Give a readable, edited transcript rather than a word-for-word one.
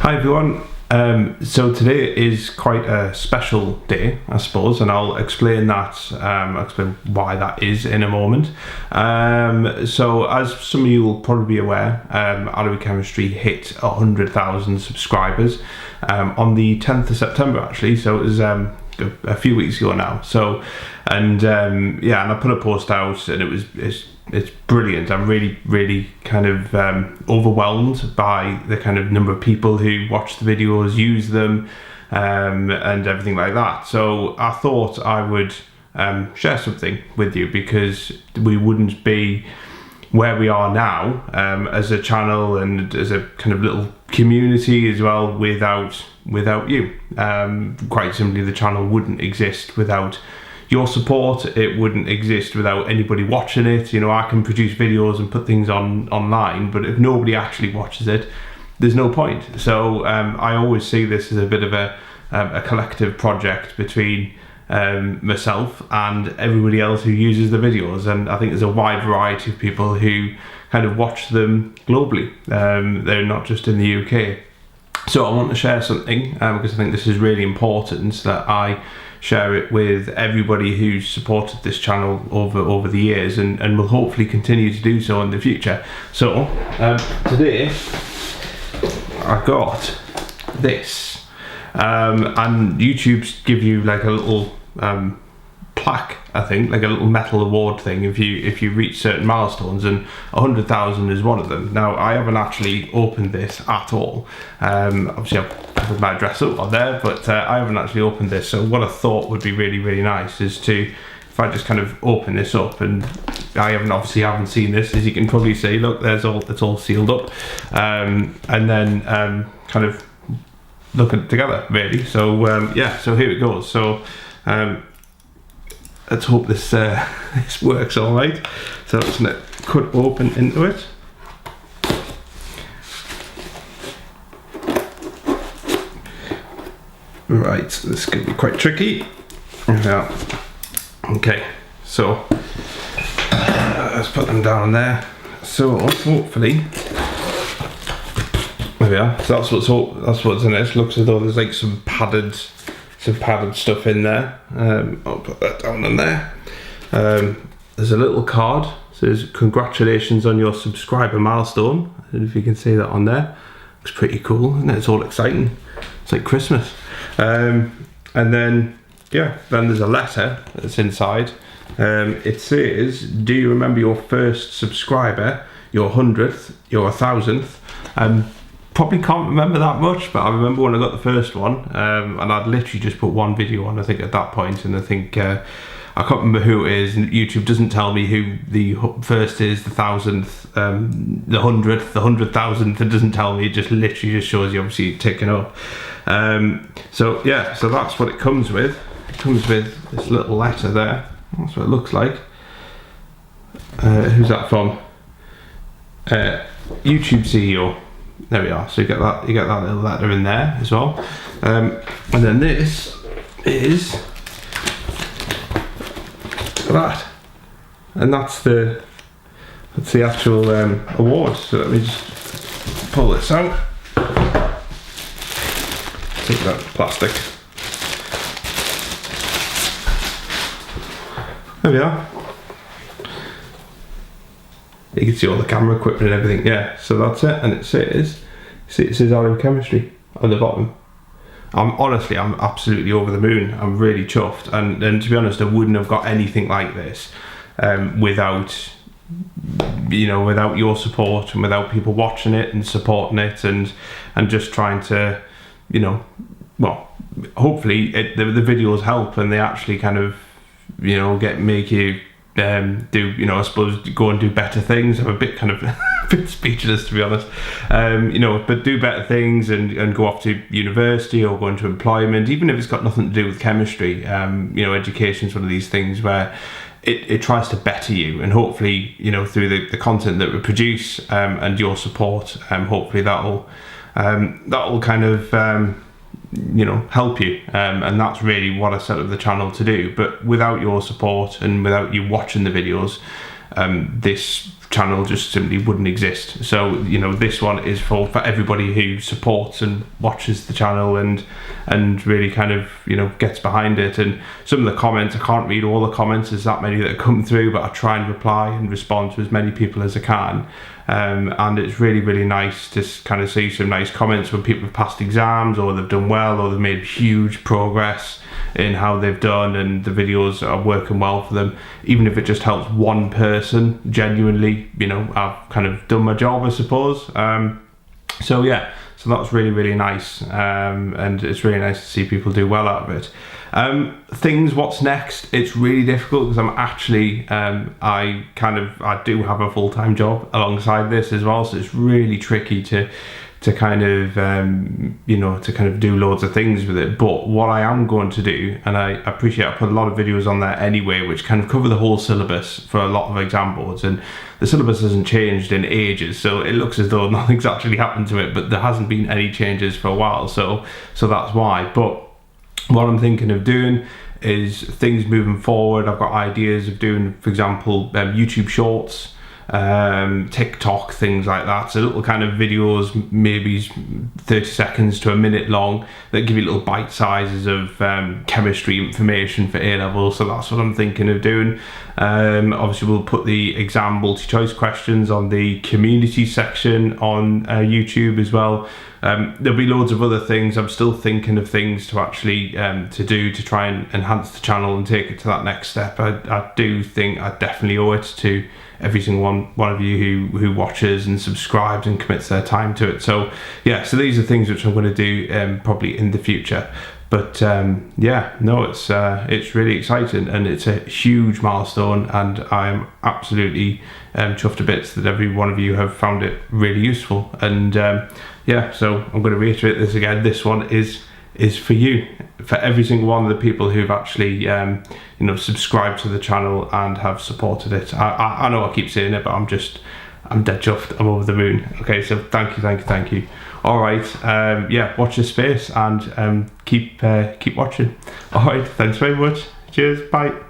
Hi everyone. So today is quite a special day, I suppose, and I'll explain that. I'll explain why that is in a moment. So as some of you will probably be aware, Allery Chemistry hit 100,000 subscribers on the 10th of September actually. So it was a few weeks ago now. So and yeah, and I put a post out, and it's brilliant. I'm really kind of overwhelmed by the kind of number of people who watch the videos, use them, and everything like that. So I thought I would share something with you, because we wouldn't be where we are now as a channel and as a kind of little community as well without you. Quite simply, the channel wouldn't exist without your support. It wouldn't exist without anybody watching it. You know, I can produce videos and put things online, but if nobody actually watches it, there's no point. So I always see this as a bit of a collective project between myself and everybody else who uses the videos, and I think there's a wide variety of people who kind of watch them globally. They're not just in the UK. So I want to share something because I think this is really important that I share it with everybody who's supported this channel over the years, and will hopefully continue to do so in the future. So today I got this, and YouTube's give you like a little plaque, I think, like a little metal award thing if you reach certain milestones, and 100,000 is one of them. Now I haven't actually opened this at all. Obviously I've put my address up on there, but I haven't actually opened this. So what I thought would be really nice is to, if I just kind of open this up, and I haven't seen this, as you can probably see. Look, it's all sealed up, and then kind of look at it together really. So yeah, so here it goes. So let's hope this this works all right. So I'm just gonna cut open into it. Right, so this is going to be quite tricky. Yeah. Okay, so let's put them down there. So hopefully, there we are. So that's what's in it. It looks as though there's like some padded stuff in there. I'll put that down in there. There's a little card. It says congratulations on your subscriber milestone. I don't know if you can see that on there. Looks pretty cool, isn't it? It's all exciting. It's like Christmas. And then yeah, then there's a letter that's inside. It says, do you remember your first subscriber, your 100th, your 1000th? Probably can't remember that much, but I remember when I got the first one, and I'd literally just put one video on, I think, at that point, and I think I can't remember who it is, and YouTube doesn't tell me who the first is, the 1000th, the 100th, the 100,000th. It doesn't tell me. It just literally just shows you obviously ticking up. So yeah, so that's what it comes with. It comes with this little letter there. That's what it looks like. Who's that from? YouTube CEO. There we are. So you get that little letter in there as well. And then this is that, and that's the actual award. So let me just pull this out. Take that plastic. There we are. You can see all the camera equipment and everything. Yeah, so that's it, and it says Allery Chemistry on the bottom. I'm absolutely over the moon. I'm really chuffed, and to be honest, I wouldn't have got anything like this without your support, and without people watching it and supporting it, and just trying to, well, hopefully the videos help, and they actually kind of make you do, I suppose, go and do better things. I'm a bit kind of a bit speechless, to be honest. But do better things, and go off to university or go into employment, even if it's got nothing to do with chemistry. Education is one of these things where it tries to better you, and hopefully, through the content that we produce, and your support, hopefully that'll kind of help you, and that's really what I set up the channel to do. But without your support, and without you watching the videos, this channel just simply wouldn't exist. So you know, this one is for everybody who supports and watches the channel and really kind of, you know, gets behind it. And some of the comments, I can't read all the comments, there's that many that come through, but I try and reply and respond to as many people as I can. And it's really, really nice to kind of see some nice comments when people have passed exams, or they've done well, or they've made huge progress in how they've done, and the videos are working well for them. Even if it just helps one person, genuinely, you know, I've kind of done my job, I suppose. So yeah, so that's really, really nice, and it's really nice to see people do well out of it. What's next? It's really difficult because I'm actually, I do have a full-time job alongside this as well, so it's really tricky to kind of, you know, to kind of do loads of things with it. But what I am going to do, and I appreciate, I put a lot of videos on there anyway, which kind of cover the whole syllabus for a lot of exam boards, and the syllabus hasn't changed in ages, so it looks as though nothing's actually happened to it, but there hasn't been any changes for a while, so that's why. But what I'm thinking of doing is things moving forward. I've got ideas of doing, for example, YouTube shorts, TikTok, things like that. So little kind of videos, maybe 30 seconds to a minute long, that give you little bite sizes of chemistry information for A-level. So that's what I'm thinking of doing. Obviously we'll put the exam multi-choice questions on the community section on YouTube as well. There'll be loads of other things. I'm still thinking of things to actually to do to try and enhance the channel and take it to that next step. I do think I definitely owe it to every single one of you who watches and subscribes and commits their time to it. So yeah, so these are things which I'm going to do probably in the future. But yeah, no, it's really exciting, and it's a huge milestone, and I am absolutely chuffed to bits that every one of you have found it really useful. And yeah, so I'm going to reiterate this again. This one is for you, for every single one of the people who've actually you know, subscribed to the channel and have supported it. I know I keep saying it, but I'm dead chuffed. I'm over the moon. Okay, so thank you. All right, yeah, watch this space and keep watching. All right, thanks very much. Cheers, bye.